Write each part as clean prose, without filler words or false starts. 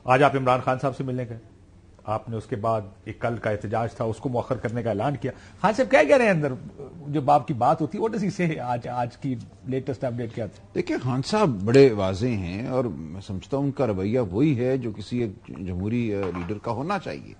آج آپ عمران خان صاحب سے ملنے گئے, آپ نے اس کے بعد ایک کل کا احتجاج تھا اس کو مؤخر کرنے کا اعلان کیا. خان صاحب کیا کہہ رہے ہیں اندر جب آپ کی بات ہوتی ہے, واٹ ڈز ہی سے آج کی لیٹسٹ اپڈیٹ کیا تھی؟ دیکھیں خان صاحب بڑے واضح ہیں اور میں سمجھتا ہوں ان کا رویہ وہی ہے جو کسی ایک جمہوری لیڈر کا ہونا چاہیے.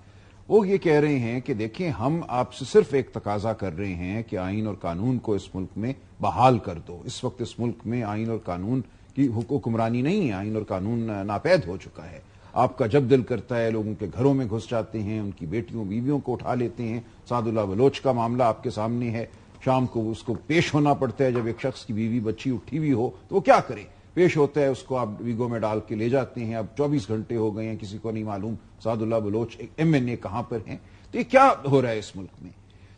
وہ یہ کہہ رہے ہیں کہ دیکھیں ہم آپ سے صرف ایک تقاضا کر رہے ہیں کہ آئین اور قانون کو اس ملک میں بحال کر دو. اس وقت اس ملک میں آئین اور قانون کی حکمرانی نہیں ہے, آئین اور قانون ناپید ہو چکا ہے. آپ کا جب دل کرتا ہے لوگوں کے گھروں میں گھس جاتے ہیں, ان کی بیٹیوں بیویوں کو اٹھا لیتے ہیں. سعد اللہ بلوچ کا معاملہ آپ کے سامنے ہے, شام کو اس کو پیش ہونا پڑتا ہے. جب ایک شخص کی بیوی بچی اٹھی ہوئی ہو تو وہ کیا کرے, پیش ہوتا ہے, اس کو آپ ویگو میں ڈال کے لے جاتے ہیں. اب 24 گھنٹے ہو گئے ہیں, کسی کو نہیں معلوم سعد اللہ بلوچ MNA کہاں پر ہیں. تو یہ کیا ہو رہا ہے اس ملک میں؟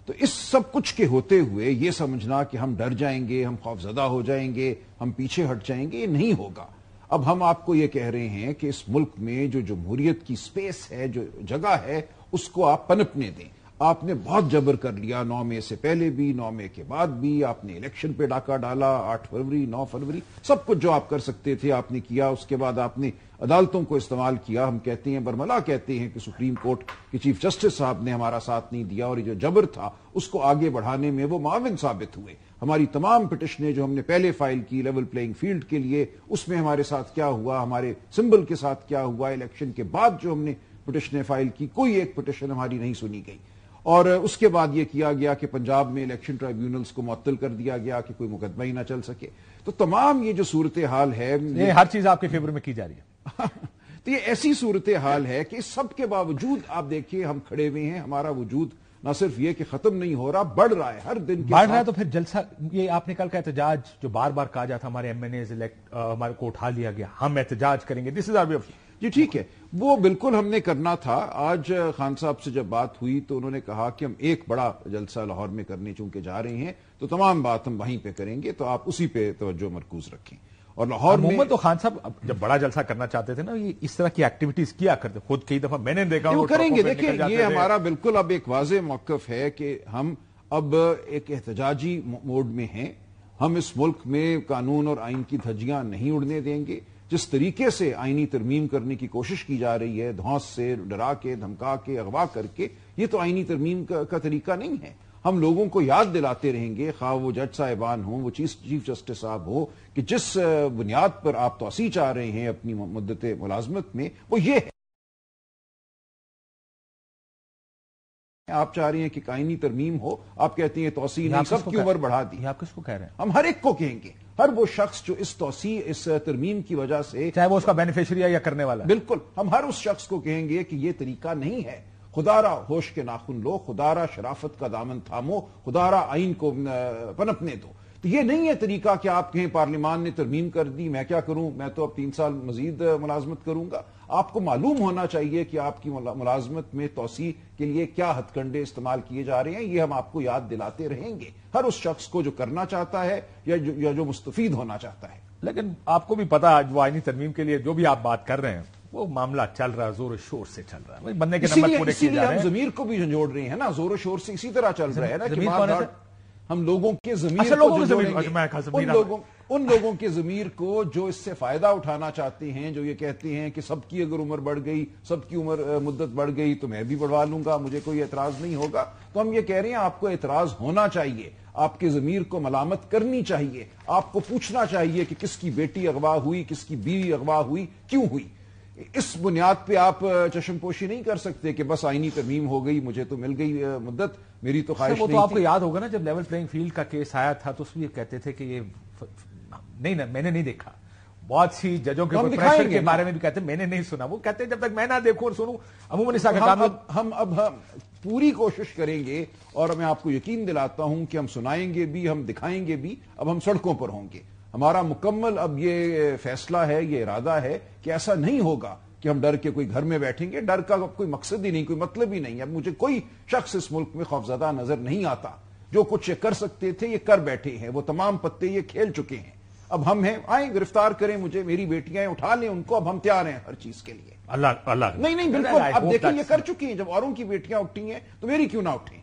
تو اس سب کچھ کے ہوتے ہوئے یہ سمجھنا کہ ہم ڈر جائیں گے, ہم خوفزدہ ہو جائیں گے, ہم پیچھے ہٹ جائیں گے, یہ نہیں ہوگا. اب ہم آپ کو یہ کہہ رہے ہیں کہ اس ملک میں جو جمہوریت کی سپیس ہے, جو جگہ ہے, اس کو آپ پنپنے دیں. آپ نے بہت جبر کر لیا, 9 مئی سے پہلے بھی, 9 مئی کے بعد بھی. آپ نے الیکشن پہ ڈاکہ ڈالا, 8 فروری 9 فروری, سب کچھ جو آپ کر سکتے تھے آپ نے کیا. اس کے بعد آپ نے عدالتوں کو استعمال کیا. ہم کہتے ہیں, برملا کہتے ہیں کہ سپریم کورٹ کے چیف جسٹس صاحب نے ہمارا ساتھ نہیں دیا, اور یہ جو جبر تھا اس کو آگے بڑھانے میں وہ معاون ثابت ہوئے. ہماری تمام پٹیشنیں جو ہم نے پہلے فائل کی لیول پلینگ فیلڈ کے لیے, اس میں ہمارے ساتھ کیا ہوا, ہمارے سمبل کے ساتھ کیا ہوا. الیکشن کے بعد جو ہم نے پٹیشنیں فائل کی, کوئی ایک پٹیشن ہماری نہیں سنی گئی. اور اس کے بعد یہ کیا گیا کہ پنجاب میں الیکشن ٹرائیبیونلز کو معطل کر دیا گیا کہ کوئی مقدمہ ہی نہ چل سکے. تو تمام یہ جو صورتحال ہے, یہ ہر چیز آپ کے فیور میں کی جا رہی ہے. تو یہ ایسی صورتحال ہے کہ اس سب کے باوجود آپ دیکھیے ہم کھڑے ہوئے ہیں. ہمارا وجود نہ صرف یہ کہ ختم نہیں ہو رہا, بڑھ رہا ہے ہر دن کے بڑھ رہا ہے. تو پھر جلسہ, یہ آپ نے کل کا احتجاج جو بار بار کہا جاتا ہمارے MNAs ہمارے کو اٹھا لیا گیا, ہم احتجاج کریں گے, دس از آور وے آف. جی ٹھیک ہے, وہ بالکل ہم نے کرنا تھا. آج خان صاحب سے جب بات ہوئی تو انہوں نے کہا کہ ہم ایک بڑا جلسہ لاہور میں کرنے چونکہ جا رہے ہیں تو تمام بات ہم وہیں پہ کریں گے, تو آپ اسی پہ توجہ مرکوز رکھیں. اور لاہور میں تو خان صاحب جب بڑا جلسہ کرنا چاہتے تھے نا, یہ اس طرح کی ایکٹیویٹیز کیا کرتے, خود کئی دفعہ میں نے دیکھا وہ کریں گے. دیکھیں یہ ہمارا بالکل اب ایک واضح موقف ہے کہ ہم اب ایک احتجاجی موڈ میں ہیں. ہم اس ملک میں قانون اور آئین کی دھجیاں نہیں اڑنے دیں گے. جس طریقے سے آئینی ترمیم کرنے کی کوشش کی جا رہی ہے, دھونس سے, ڈرا کے, دھمکا کے, اغوا کر کے, یہ تو آئینی ترمیم کا طریقہ نہیں ہے. ہم لوگوں کو یاد دلاتے رہیں گے, خواہ وہ جج صاحبان ہوں, وہ چیف جسٹس صاحب ہو, کہ جس بنیاد پر آپ توسیع چاہ رہے ہیں اپنی مدت ملازمت میں, وہ یہ ہے. آپ چاہ رہے ہیں کہ آئینی ترمیم ہو, آپ کہتے ہیں توسیع نہیں, سب کی عمر بڑھا دی. آپ کس کو کہہ رہے ہیں؟ ہم ہر ایک کو کہیں گے, ہر وہ شخص جو اس توسیع, اس ترمیم کی وجہ سے, چاہے وہ اس کا بینیفیشری ہے یا کرنے والا. بالکل ہم ہر اس شخص کو کہیں گے کہ یہ طریقہ نہیں ہے. خدارا ہوش کے ناخن لو, خدارا شرافت کا دامن تھامو, خدارا آئین کو پنپنے دو. تو یہ نہیں ہے طریقہ کہ آپ کہیں پارلیمان نے ترمیم کر دی, میں کیا کروں, میں تو اب 3 سال مزید ملازمت کروں گا. آپ کو معلوم ہونا چاہیے کہ آپ کی ملازمت میں توسیع کے لیے کیا ہتھ کنڈے استعمال کیے جا رہے ہیں. یہ ہم آپ کو یاد دلاتے رہیں گے, ہر اس شخص کو جو کرنا چاہتا ہے یا جو مستفید ہونا چاہتا ہے. لیکن آپ کو بھی پتا آج وہ آئینی ترمیم کے لیے جو بھی آپ بات کر رہے ہیں, وہ معاملہ چل رہا ہے, زور و شور سے چل رہا ہے. بننے کے نمبر پورے کیے جا رہے ہیں. ہم ضمیر کو بھی جھنجھوڑ رہے ہیں نا, زور و شور سے اسی طرح چل رہا ہے نا کہ ہم لوگوں کے ضمیر کو جھنجھوڑیں گے. ان لوگوں کے ضمیر کو جو اس سے فائدہ اٹھانا چاہتے ہیں, جو یہ کہتے ہیں کہ سب کی اگر عمر بڑھ گئی, سب کی عمر مدت بڑھ گئی تو میں بھی بڑھوا لوں گا, مجھے کوئی اعتراض نہیں ہوگا. تو ہم یہ کہہ رہے ہیں آپ کو اعتراض ہونا چاہیے, آپ کے ضمیر کو ملامت کرنی چاہیے, آپ کو پوچھنا چاہیے کہ کس کی بیٹی اغوا ہوئی, کس کی بیوی اغوا ہوئی, کیوں ہوئی. اس بنیاد پہ آپ چشم پوشی نہیں کر سکتے کہ بس آئینی ترمیم ہو گئی, مجھے تو مل گئی مدت, میری تو خواہش نہیں تھی. وہ تو آپ کو یاد ہوگا نا جب لیول پلینگ فیلڈ کا کیس آیا تھا تو اس میں یہ کہتے تھے کہ یہ نہیں, میں نے نہیں دیکھا. بہت سی ججوں کے پریشر کے بارے میں بھی کہتے ہیں میں نے نہیں سنا. وہ کہتے ہیں جب تک میں نہ دیکھوں اور سنوں عموماً اس کا کام. ہم اب پوری کوشش کریں گے, اور میں آپ کو یقین دلاتا ہوں کہ ہم سنائیں گے بھی, ہم دکھائیں گے بھی. اب ہم سڑکوں پر ہوں گے. ہمارا مکمل اب یہ فیصلہ ہے, یہ ارادہ ہے کہ ایسا نہیں ہوگا کہ ہم ڈر کے کوئی گھر میں بیٹھیں گے. ڈر کا کوئی مقصد ہی نہیں, کوئی مطلب ہی نہیں. اب مجھے کوئی شخص اس ملک میں خوفزدہ نظر نہیں آتا. جو کچھ یہ کر سکتے تھے یہ کر بیٹھے ہیں, وہ تمام پتے یہ کھیل چکے ہیں. اب ہم ہیں, آئیں گرفتار کریں مجھے, میری بیٹیاں اٹھا لیں ان کو, اب ہم تیار ہیں ہر چیز کے لیے. اللہ نہیں بالکل. اب دیکھیں یہ کر چکی ہیں, جب اوروں کی بیٹیاں اٹھی ہیں تو میری کیوں نہ اٹھیں.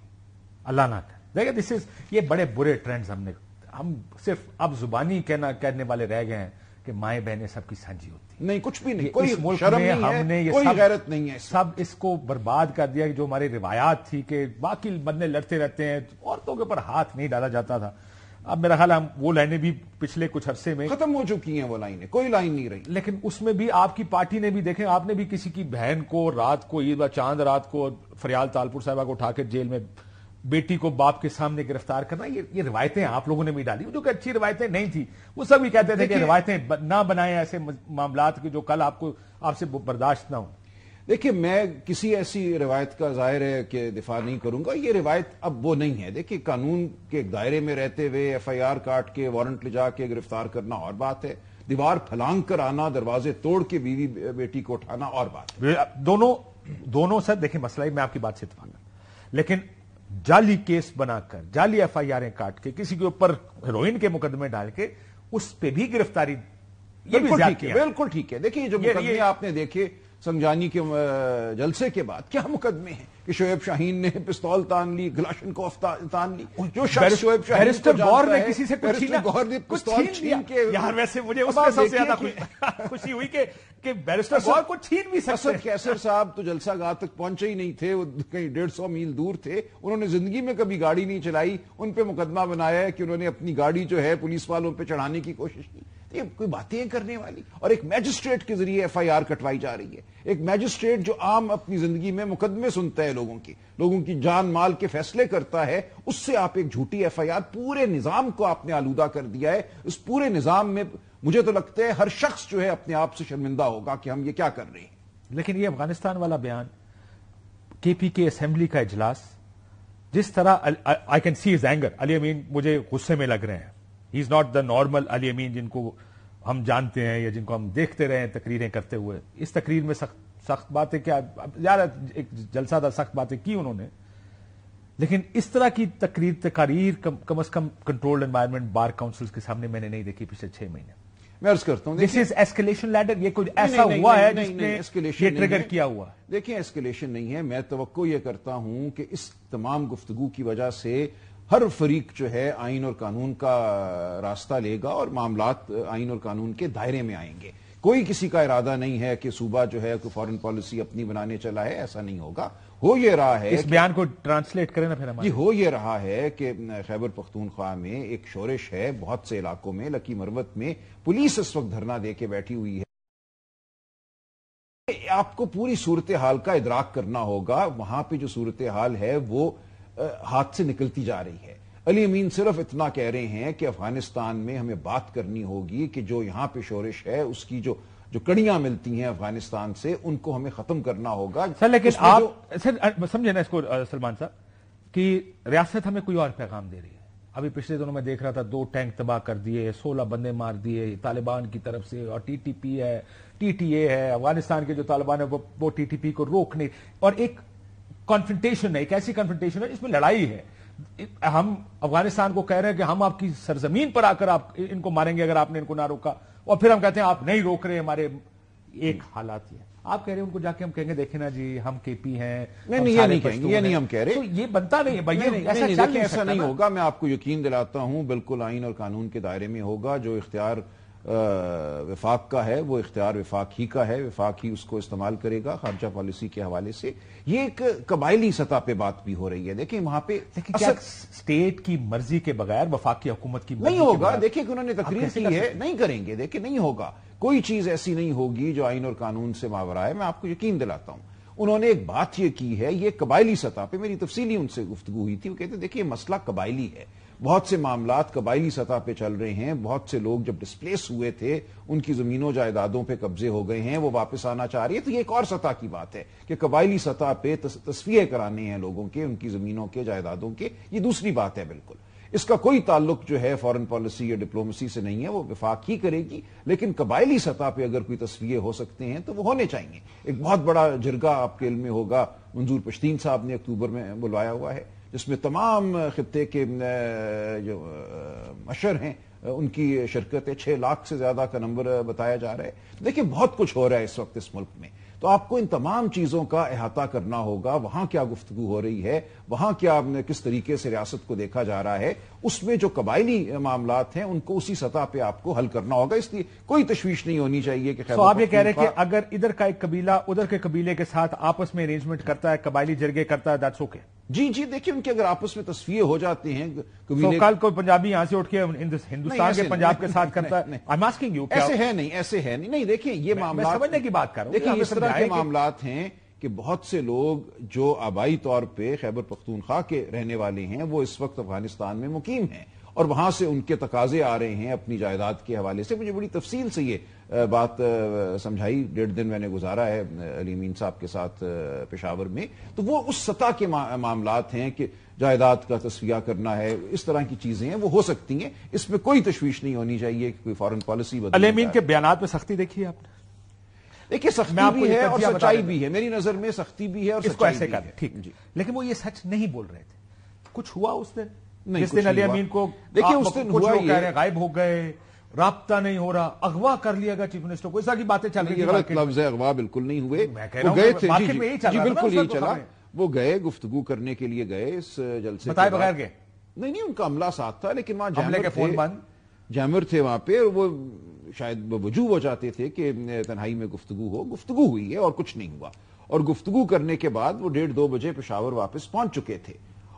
اللہ نہ کرے. دیکھیں یہ بڑے برے ٹرینڈز ہم صرف اب زبانی کہنے والے رہ گئے ہیں کہ مائیں بہنیں سب کی سانجھی ہوتی نہیں، کچھ بھی نہیں، کوئی شرم نہیں ہے، کوئی غیرت نہیں ہے، سب اس کو برباد کر دیا. جو ہماری روایات تھی کہ باقی بندے لڑتے رہتے ہیں، عورتوں کے اوپر ہاتھ نہیں ڈالا جاتا تھا. اب میرا خیال وہ لائنیں بھی پچھلے کچھ عرصے میں ختم ہو چکی ہیں، وہ لائنیں کوئی لائن نہیں رہی. لیکن اس میں بھی آپ کی پارٹی نے بھی دیکھیں، آپ نے بھی کسی کی بہن کو رات کو عید چاند رات کو فریال تالپور صاحبہ کو اٹھا کے جیل میں بیٹی کو باپ کے سامنے گرفتار کرنا، یہ روایتیں آپ لوگوں نے بھی ڈالی جو کہ اچھی روایتیں نہیں تھی. وہ سب بھی کہتے تھے کہ روایتیں نہ بنائیں ایسے معاملات کی جو کل آپ سے برداشت نہ ہوں. دیکھیں، میں کسی ایسی روایت کا ظاہر ہے کہ دفاع نہیں کروں گا. یہ روایت اب وہ نہیں ہے. دیکھیں، قانون کے ایک دائرے میں رہتے ہوئے ایف آئی آر کاٹ کے وارنٹ لے جا کے گرفتار کرنا اور بات ہے، دیوار پھلانگ کر آنا، دروازے توڑ کے بیوی بیٹی کو اٹھانا اور بات ہے. دونوں سر دیکھیں، مسئلہ ہی میں آپ کی بات سے اتفاق کرتا، لیکن جعلی کیس بنا کر جعلی ایف آئی آریں کاٹ کے کسی کے اوپر ہیروئن کے مقدمے ڈال کے اس پہ بھی گرفتاری، یہ بھی زیادتی ہے. بالکل ٹھیک ہے. دیکھیے، جو مقدمے آپ نے دیکھے سنجانی کے جلسے کے بعد، کیا مقدمے ہیں کہ شعیب شاہین نے پستول تان لی، گلاشن کو تان لی. جو شخص شعیب شاہین بیرسٹر غور نے کسی سے غور نے پستول چھین کے، یار ویسے مجھے اس میں سب سے زیادہ خوشی ہوئی کہ بیرسٹر غور کو چھین بھی سکتے. اسد کیسر صاحب تو جلسہ گاہ تک پہنچے ہی نہیں تھے، وہ کہیں 150 میل دور تھے. انہوں نے زندگی میں کبھی گاڑی نہیں چلائی. ان پہ مقدمہ بنایا ہے کہ انہوں نے اپنی گاڑی جو ہے پولیس والوں پہ چڑھانے کی کوشش کی. یہ کوئی باتیں کرنے والی. اور ایک میجسٹریٹ کے ذریعے ایف آئی آر کٹوائی جا رہی ہے. ایک میجسٹریٹ جو عام اپنی زندگی میں مقدمے سنتا ہے، لوگوں کی جان مال کے فیصلے کرتا ہے، اس سے آپ ایک جھوٹی ایف آئی آر، پورے نظام کو آپ نے آلودہ کر دیا ہے. اس پورے نظام میں مجھے تو لگتا ہے ہر شخص جو ہے اپنے آپ سے شرمندہ ہوگا کہ ہم یہ کیا کر رہے ہیں. لیکن یہ افغانستان والا بیان، کے پی کے اسمبلی کا اجلاس، جس طرح I can see his anger. Ali Amin مجھے غصے میں لگ رہے ہیں. ہی از ناٹ دا نارمل علی امین جن کو ہم جانتے ہیں یا جن کو ہم دیکھتے رہے ہیں تقریریں کرتے ہوئے. اس تقریر میں سخت باتیں، کیا یار ایک جلسہ تھا، سخت باتیں کی انہوں نے، لیکن اس طرح کی تقاریر کم از کم کنٹرولڈ انوائرمنٹ بار کاؤنسلز کے سامنے میں نے نہیں دیکھی پچھلے 6 مہینے. میں عرض کرتا ہوں، دس از ایسکیلیشن لیڈر. یہ کوئی ایسا ہوا ہے جس نے یہ ٹریگر کیا ہوا؟ دیکھیں، ایسکیلیشن نہیں ہے. میں توقع یہ کرتا ہوں کہ اس تمام گفتگو کی وجہ سے ہر فریق جو ہے آئین اور قانون کا راستہ لے گا اور معاملات آئین اور قانون کے دائرے میں آئیں گے. کوئی کسی کا ارادہ نہیں ہے کہ صوبہ جو ہے کوئی فارن پالیسی اپنی بنانے چلا ہے، ایسا نہیں ہوگا. ہو یہ رہا ہے، اس بیان کو ٹرانسلیٹ کریں نا پھر ہمارے. جی، ہو یہ رہا ہے کہ خیبر پختونخوا میں ایک شورش ہے، بہت سے علاقوں میں، لکی مروت میں پولیس اس وقت دھرنا دے کے بیٹھی ہوئی ہے. آپ کو پوری صورتحال کا ادراک کرنا ہوگا. وہاں پہ جو صورتحال ہے وہ ہاتھ سے نکلتی جا رہی ہے. علی امین صرف اتنا کہہ رہے ہیں کہ افغانستان میں ہمیں بات کرنی ہوگی کہ جو یہاں پہ شورش ہے اس کی جو کڑیاں ملتی ہیں افغانستان سے، ان کو ہمیں ختم کرنا ہوگا. سر لیکن آپ سمجھے نا اس کو سلمان صاحب کہ ریاست ہمیں کوئی اور پیغام دے رہی ہے. ابھی پچھلے دنوں میں دیکھ رہا تھا 2 ٹینک تباہ کر دیے، 16 بندے مار دیے طالبان کی طرف سے، اور ٹی ٹی پی ہے، ٹی ٹی اے ہے. افغانستان کے جو طالبان ہے وہ ٹی ٹی پی کو روکنے، اور ایک کانفرنٹیشن ہے، ایک ایسی کانفرنٹیشن ہے جس میں لڑائی ہے. ہم افغانستان کو کہہ رہے ہیں کہ ہم آپ کی سرزمین پر آ کر آپ ان کو ماریں گے اگر آپ نے ان کو نہ روکا، اور پھر ہم کہتے ہیں آپ نہیں روک رہے. ہمارے ایک حالات یہ آپ کہہ رہے ہیں ان کو جا کے ہم کہیں گے دیکھیں نا جی ہم کے پی ہیں. نہیں، یہ نہیں کہیں گے، یہ نہیں ہم کہہ رہے. یہ بنتا نہیں ہے، ایسا نہیں ہوگا. میں آپ کو یقین دلاتا ہوں بالکل آئین اور قانون کے دائرے میں ہوگا. جو اختیار وفاق کا ہے وہ اختیار وفاق ہی کا ہے، وفاق ہی اس کو استعمال کرے گا خارجہ پالیسی کے حوالے سے. یہ ایک قبائلی سطح پہ بات بھی ہو رہی ہے. دیکھیں وہاں پہ اسٹیٹ کی مرضی کے بغیر وفاقی حکومت کی نہیں ہوگا. دیکھیں کہ انہوں نے تقریر کی ہے، نہیں کریں گے. دیکھیں نہیں ہوگا، کوئی چیز ایسی نہیں ہوگی جو آئین اور قانون سے ماورا ہے. میں آپ کو یقین دلاتا ہوں. انہوں نے ایک بات یہ کی ہے، یہ قبائلی سطح پہ میری تفصیلی ان سے گفتگو ہوئی تھی. وہ کہتے ہیں دیکھیں یہ مسئلہ قبائلی ہے، بہت سے معاملات قبائلی سطح پہ چل رہے ہیں. بہت سے لوگ جب ڈسپلیس ہوئے تھے ان کی زمینوں جائیدادوں پہ قبضے ہو گئے ہیں، وہ واپس آنا چاہ رہی ہے. تو یہ ایک اور سطح کی بات ہے کہ قبائلی سطح پہ تصفیے کرانے ہیں لوگوں کے، ان کی زمینوں کے، جائیدادوں کے. یہ دوسری بات ہے بالکل. اس کا کوئی تعلق جو ہے فارن پالیسی یا ڈپلومیسی سے نہیں ہے، وہ وفاق ہی کرے گی. لیکن قبائلی سطح پہ اگر کوئی تصفیے ہو سکتے ہیں تو وہ ہونے چاہیے. ایک بہت بڑا جرگہ آپ کے علم میں ہوگا، منظور پشتین صاحب نے اکتوبر میں بلوایا ہوا ہے، جس میں تمام خطے کے جو مشر ہیں ان کی شرکت ہے. 6 لاکھ سے زیادہ کا نمبر بتایا جا رہا ہے. دیکھیں بہت کچھ ہو رہا ہے اس وقت اس ملک میں. تو آپ کو ان تمام چیزوں کا احاطہ کرنا ہوگا. وہاں کیا گفتگو ہو رہی ہے, وہاں کیا کس طریقے سے ریاست کو دیکھا جا رہا ہے, اس میں جو قبائلی معاملات ہیں ان کو اسی سطح پہ آپ کو حل کرنا ہوگا. اس لیے کوئی تشویش نہیں ہونی چاہیے کہ تو آپ یہ کہہ رہے ہیں کہ اگر ادھر کا ایک قبیلہ ادھر کے قبیلے کے ساتھ آپس میں ارینجمنٹ کرتا ہے, قبائلی جرگے کرتا ہے, دیٹس اوکے. جی دیکھیں ان کے اگر آپس میں تصفیے ہو جاتے ہیں, کل کوئی پنجابی یہاں سے اٹھ کے ہندوستان کے پنجاب کے ساتھ کرتا ہے, I'm asking you, ایسے ہے نہیں. دیکھیں یہ معاملات سمجھنے کی بات کر رہا ہوں. دیکھیں اس طرح کے معاملات ہیں کہ بہت سے لوگ جو آبائی طور پہ خیبر پختونخوا کے رہنے والے ہیں وہ اس وقت افغانستان میں مقیم ہیں اور وہاں سے ان کے تقاضے آ رہے ہیں اپنی جائیداد کے حوالے سے. مجھے بڑی تفصیل سے یہ بات سمجھائی, 1.5 دن میں نے گزارا ہے علی امین صاحب کے ساتھ پشاور میں. تو وہ اس سطح کے معاملات ہیں کہ جائیداد کا تصفیہ کرنا ہے, اس طرح کی چیزیں ہیں, وہ ہو سکتی ہیں. اس میں کوئی تشویش نہیں ہونی چاہیے کہ کوئی فارن پالیسی بدل. علی امین کے بیانات میں سختی دیکھی ہے آپ نے؟ دیکھیے سختی بھی ہے اور سچائی بھی ہے, میری نظر میں سختی بھی ہے اور اس کو ایسے کر ٹھیک جی. لیکن وہ یہ سچ نہیں بول رہے تھے. کچھ ہوا اس دن جس دن علی امین کو دیکھیے اس دن ہوا یہ کہہ رہے غائب ہو گئے, رابطہ نہیں ہو رہا, اغوا کر لیا گیا چیف منسٹر کو, اس طرح کی باتیں چل رہی ہیں. غلط لفظ ہے, اغوا بالکل نہیں ہوئے, وہ گئے تھے جی بالکل یہی چلا. وہ گئے گفتگو کرنے کے لیے گئے اس جلسے بتائے بغیر گئے نہیں ان کا عملہ ساتھ تھا, لیکن وہاں جیمر تھے وہاں پہ, وہ شاید وجوہ وہ چاہتے تھے کہ تنہائی میں گفتگو ہوئی ہے اور کچھ نہیں ہوا. اور گفتگو کرنے کے بعد وہ 1:30-2 بجے پشاور واپس پہنچ چکے تھے.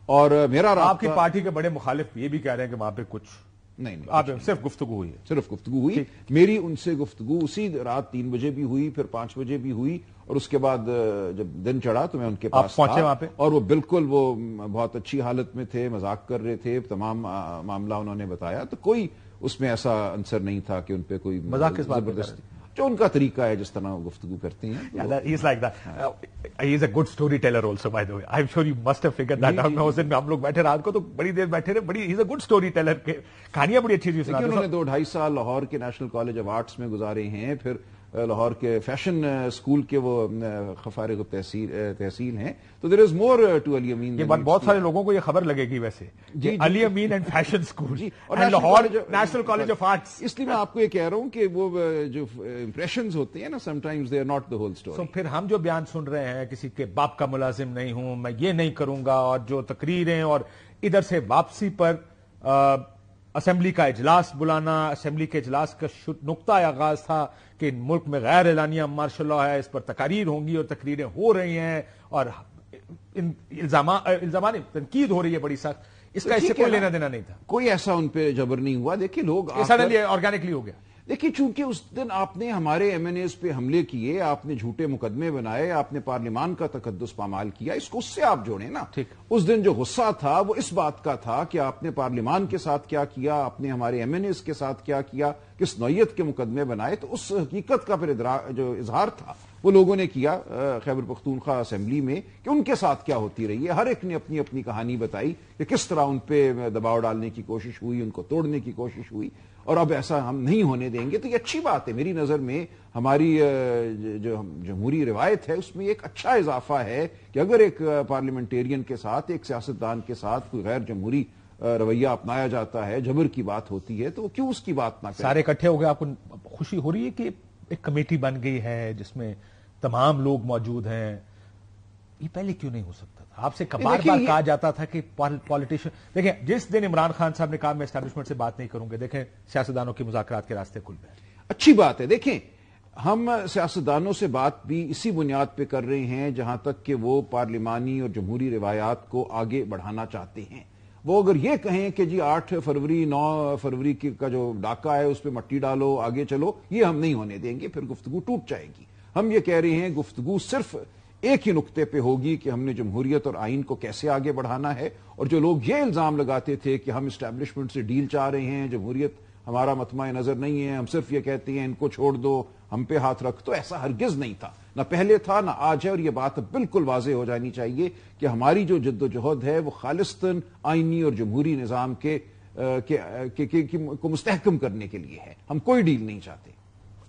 اور میرا آپ کی پارٹی کے بڑے مخالف یہ بھی کہہ رہے ہیں کہ وہاں پہ کچھ نہیں, آپ صرف گفتگو ہوئی ہے. صرف گفتگو ہوئی. میری ان سے گفتگو اسی رات 3 بجے بھی ہوئی, پھر 5 بجے بھی ہوئی, اور اس کے بعد جب دن چڑھا تو میں ان کے پاس پہنچے وہاں پہ, اور وہ بالکل وہ بہت اچھی حالت میں تھے, مذاق کر رہے تھے, تمام معاملہ انہوں نے بتایا. تو کوئی اس میں ایسا عنصر نہیں تھا کہ ان پہ کوئی زبردستی, جو ان کا طریقہ ہے جس طرح وہ گفتگو کرتے ہیں. He's like that. He's a good storyteller also, by the way. I'm sure you must have figured that out. اس دن ہم لوگ بیٹھے رات کو تو بڑی دیر بیٹھے رہے. He's a good storyteller. کہانیاں بڑی اچھی تھی. انہوں نے 2-2.5 سال لاہور کے نیشنل کالج آف آرٹس میں گزارے ہیں, پھر لاہور کے فیشن اسکول کے وہ فارغ تحصیل ہیں. تو دیر از مور ٹو علی امین. یہ بہت سارے لوگوں کو یہ خبر لگے گی ویسے, Ali Amin and fashion school اور Lahore national college of arts. اس لیے میں آپ کو یہ کہہ رہا ہوں کہ وہ جو امپریشنز ہوتے ہیں نا, sometimes they are not the whole story. So پھر ہم جو بیان سن رہے ہیں کسی کے باپ کا ملازم نہیں ہوں, میں یہ نہیں کروں گا, اور جو تقریریں اور ادھر سے واپسی پر اسمبلی کا اجلاس بلانا, اسمبلی کے اجلاس کا نقطہ آغاز تھا کہ ملک میں غیر اعلانیہ مارشل لا ہے, اس پر تقاریر ہوں گی اور تقریریں ہو رہی ہیں اور الزامات تنقید ہو رہی ہے بڑی سخت. اس کا اس سے کوئی لینا دینا نہیں تھا, کوئی ایسا ان پہ جبر نہیں ہوا. دیکھیں لوگ سڈنلی آرگینکلی ہو گیا. دیکھیے چونکہ اس دن آپ نے ہمارے ایم این ایز پہ حملے کیے, آپ نے جھوٹے مقدمے بنائے, آپ نے پارلیمان کا تقدس پامال کیا, اس کو اس سے آپ جوڑیں نا. اس دن جو غصہ تھا وہ اس بات کا تھا کہ آپ نے پارلیمان کے ساتھ کیا کیا, آپ نے ہمارے ایم این ایز کے ساتھ کیا کیا, کس نوعیت کے مقدمے بنائے. تو اس حقیقت کا پھر جو اظہار تھا وہ لوگوں نے کیا خیبر پختونخوا اسمبلی میں کہ ان کے ساتھ کیا ہوتی رہی ہے. ہر ایک نے اپنی اپنی کہانی بتائی کہ کس طرح ان پہ دباؤ ڈالنے کی کوشش ہوئی, ان کو توڑنے کی کوشش ہوئی, اور اب ایسا ہم نہیں ہونے دیں گے. تو یہ اچھی بات ہے. میری نظر میں ہماری جو جمہوری روایت ہے اس میں ایک اچھا اضافہ ہے کہ اگر ایک پارلیمنٹیرین کے ساتھ, ایک سیاستدان کے ساتھ کوئی غیر جمہوری رویہ اپنایا جاتا ہے, جبر کی بات ہوتی ہے, تو وہ کیوں اس کی بات نہ کریں. سارے اکٹھے ہو گئے, آپ کو خوشی ہو رہی ہے کہ ایک کمیٹی بن گئی ہے جس میں تمام لوگ موجود ہیں. یہ پہلے کیوں نہیں ہو سکتا تھا؟ آپ سے بار بار کہا جاتا تھا کہ پالیٹیشین, دیکھیں جس دن عمران خان صاحب نے کہا میں اسٹیبلشمنٹ سے بات نہیں کروں گے, دیکھیں سیاستدانوں کی مذاکرات کے راستے کھل گئے. اچھی بات ہے. دیکھیں ہم سیاستدانوں سے بات بھی اسی بنیاد پہ کر رہے ہیں جہاں تک کہ وہ پارلیمانی اور جمہوری روایات کو آگے بڑھانا چاہتے ہیں. وہ اگر یہ کہیں کہ جی 8 فروری 9 فروری کا جو ڈاکہ ہے اس پہ مٹی ڈالو, آگے چلو, یہ ہم نہیں ہونے دیں گے, پھر گفتگو ٹوٹ جائے گی. ہم یہ کہہ رہے ہیں گفتگو صرف ایک ہی نقطے پہ ہوگی کہ ہم نے جمہوریت اور آئین کو کیسے آگے بڑھانا ہے. اور جو لوگ یہ الزام لگاتے تھے کہ ہم اسٹیبلشمنٹ سے ڈیل چاہ رہے ہیں, جمہوریت ہمارا مطمع نظر نہیں ہے, ہم صرف یہ کہتے ہیں ان کو چھوڑ دو, ہم پہ ہاتھ رکھ, تو ایسا ہرگز نہیں تھا, نہ پہلے تھا نہ آج ہے. اور یہ بات بالکل واضح ہو جانی چاہیے کہ ہماری جو جد و جہد ہے وہ خالصتاً آئینی اور جمہوری نظام کو مستحکم کرنے کے لیے ہے. ہم کوئی ڈیل نہیں چاہتے.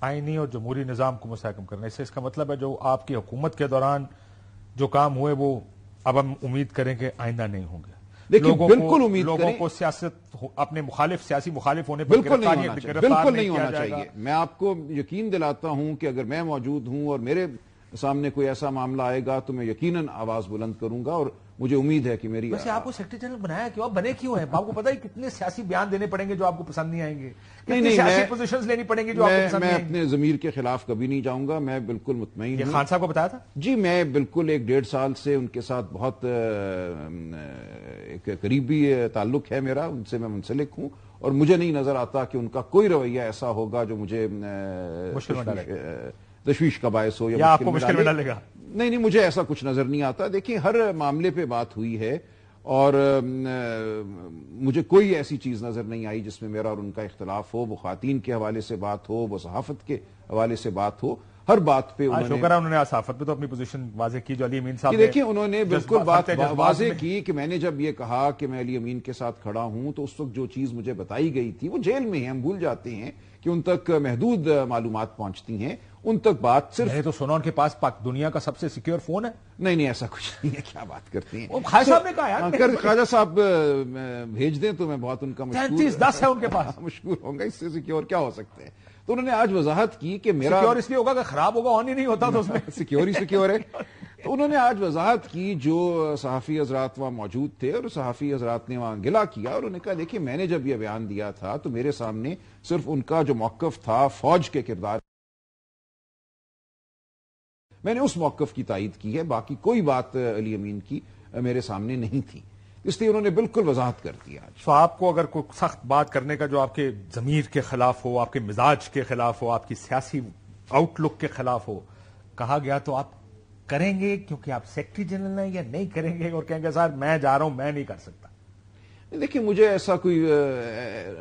آئینی اور جمہوری نظام کو مستحکم کرنے سے اس کا مطلب ہے جو آپ کی حکومت کے دوران جو کام ہوئے وہ اب ہم امید کریں کہ آئندہ نہیں ہوں گے. بالکل امید لوگوں کو سیاست اپنے سیاسی مخالف ہونے پر بالکل نہیں ہونا چاہیے. میں آپ کو یقین دلاتا ہوں کہ اگر میں موجود ہوں اور میرے سامنے کوئی ایسا معاملہ آئے گا تو میں یقیناً آواز بلند کروں گا، اور مجھے امید ہے کہ میری ویسے آپ کو سیکرٹری جنرل بنایا کیوں؟ آپ بنے کیوں ہیں؟ آپ کو پتا ہے کتنے سیاسی بیان دینے پڑیں گے جو آپ کو پسند نہیں آئیں گے، کتنی سیاسی پوزیشنز لینی پڑیں گی جو آپ کو پسند نہیں آئیں گے؟ میں اپنے ضمیر کے خلاف کبھی نہیں جاؤں گا، میں بالکل مطمئن ہوں۔ یہ خان صاحب کو بتایا تھا؟ جی میں بالکل 1.5 سال سے ان کے ساتھ بہت ایک قریبی تعلق ہے میرا، ان سے میں منسلک ہوں، اور مجھے نہیں نظر آتا کہ ان کا کوئی رویہ ایسا ہوگا جو مجھے تشویش کا باعث ہو یا آپ کو مشکل میں ڈالے گا۔ نہیں، مجھے ایسا کچھ نظر نہیں آتا۔ دیکھیں ہر معاملے پہ بات ہوئی ہے، اور مجھے کوئی ایسی چیز نظر نہیں آئی جس میں میرا اور ان کا اختلاف ہو، وہ خواتین کے حوالے سے بات ہو، وہ صحافت کے حوالے سے بات ہو، ہر بات پہ انہوں نے صحافت پہ تو اپنی پوزیشن واضح کی جو علی امین صاحب نے۔ دیکھیں انہوں نے بالکل بات واضح کی کہ میں نے جب یہ کہا کہ میں علی امین کے ساتھ کھڑا ہوں تو اس وقت جو چیز مجھے بتائی گئی تھی وہ جیل میں ہے، ہم بھول جاتے ہیں کہ ان تک محدود معلومات پہنچتی ہیں، ان تک بات صرف۔ میں نے تو سنا ان کے پاس دنیا کا سب سے سیکیور فون ہے۔ نہیں ایسا کچھ نہیں ہے، کیا بات کرتے ہیں؟ خواجہ صاحب نے کہا یار، اگر خواجہ صاحب بھیج دیں تو میں بہت ان کا 3310 ہے ان کے پاس، مشکور ہوں گا، اس سے سیکیور کیا ہو سکتے ہیں؟ تو انہوں نے آج وضاحت کی کہ میرا سیکیور اس لیے ہوگا کہ خراب ہوگا، آن ہی نہیں ہوتا تو اس میں سیکیور ہے۔ تو انہوں نے آج وضاحت کی، جو صحافی حضرات وہاں موجود تھے اور صحافی حضرات نے وہاں گلا کیا، اور انہوں نے کہا دیکھیں میں نے جب یہ بیان دیا تھا تو میرے سامنے صرف ان کا جو موقف تھا فوج کے کردار، میں نے اس موقف کی تائید کی ہے، باقی کوئی بات علی امین کی میرے سامنے نہیں تھی، اس لیے انہوں نے بالکل وضاحت کر دیا۔ تو آپ کو اگر کوئی سخت بات کرنے کا جو آپ کے ضمیر کے خلاف ہو، آپ کے مزاج کے خلاف ہو، آپ کی سیاسی آؤٹ لک کے خلاف ہو کہا گیا تو آپ کریں گے کیونکہ آپ سیکرٹری جنرل ہیں، یا نہیں کریں گے اور کہیں گے سر میں جا رہا ہوں میں نہیں کر سکتا؟ دیکھیں مجھے ایسا کوئی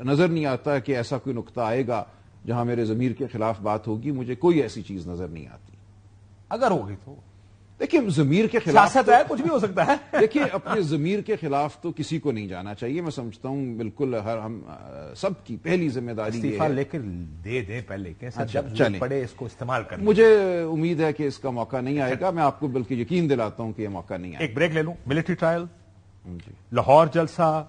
نظر نہیں آتا کہ ایسا کوئی نقطہ آئے گا جہاں میرے ضمیر کے خلاف بات ہوگی، مجھے کوئی ایسی چیز نظر نہیں آتی۔ اگر ہوگی تو دیکھیں ضمیر کے خلاف سیاست ہے، کچھ بھی ہو سکتا ہے۔ دیکھیں اپنے ضمیر کے خلاف تو کسی کو نہیں جانا چاہیے، میں سمجھتا ہوں بالکل ہم سب کی پہلی ذمہ داری یہ ہے۔ استعفیٰ لے کر دے دیں پہلے کہ جب پڑے اس کو استعمال کریں۔ مجھے امید ہے کہ اس کا موقع نہیں آئے گا، میں آپ کو بلکہ یقین دلاتا ہوں کہ یہ موقع نہیں آئے گا۔ ایک بریک لے لوں، ملٹری ٹرائل، لاہور جلسہ،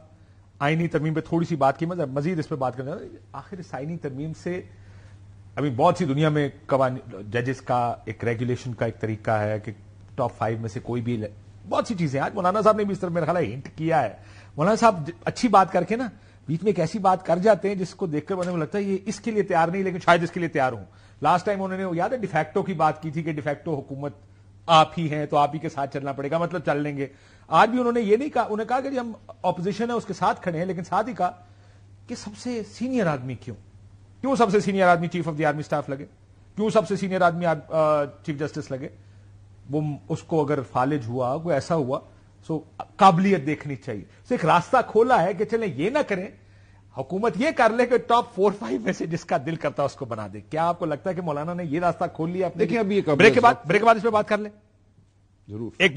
آئینی ترمیم پہ تھوڑی سی بات کی، مزید اس پہ بات کرنا۔ آخر اس آئینی ترمیم سے ابھی بہت سی دنیا میں ججز کا ایک ریگولیشن کا ایک طریقہ ہے کہ ٹاپ 5 میں سے کوئی بھی، بہت سی چیزیں آج مولانا صاحب نے بھی اس طرح میرا خیال ہے ہنٹ کیا ہے۔ مولانا صاحب اچھی بات کر کے نا بیچ میں ایک ایسی بات کر جاتے ہیں جس کو دیکھ کر مجھے لگتا ہے یہ اس کے لیے تیار نہیں، لیکن شاید اس کے لیے تیار ہوں۔ لاسٹ ٹائم انہوں نے یاد ہے ڈیفیکٹو کی بات کی تھی کہ ڈیفیکٹو حکومت آپ ہی ہیں تو آپ ہی کے ساتھ چلنا پڑے گا، مطلب چل لیں گے۔ آج بھی انہوں نے یہ نہیں کہا، انہوں نے کہا کہ ہم اپوزیشن ہے اس کے ساتھ کھڑے ہیں، لیکن ساتھ ہی کہا کہ سب سے سینئر آدمی کیوں سب سے سینئر آدمی chief of the army staff لگے، کیوں سب سے سینئر آدمی چیف جسٹس لگے؟ وہ اس کو اگر فالج ہوا، کوئی ایسا ہوا، سو قابلیت دیکھنی چاہیے۔ سو ایک راستہ کھولا ہے کہ چلیں یہ نہ کریں، حکومت یہ کر لے کہ ٹاپ 4-5 میں سے جس کا دل کرتا ہے اس کو بنا دے۔ کیا آپ کو لگتا ہے کہ مولانا نے یہ راستہ کھول لیا؟ دیکھیں ابھی بریک کے بعد اس پہ بات کر لیں ضرور۔ ایک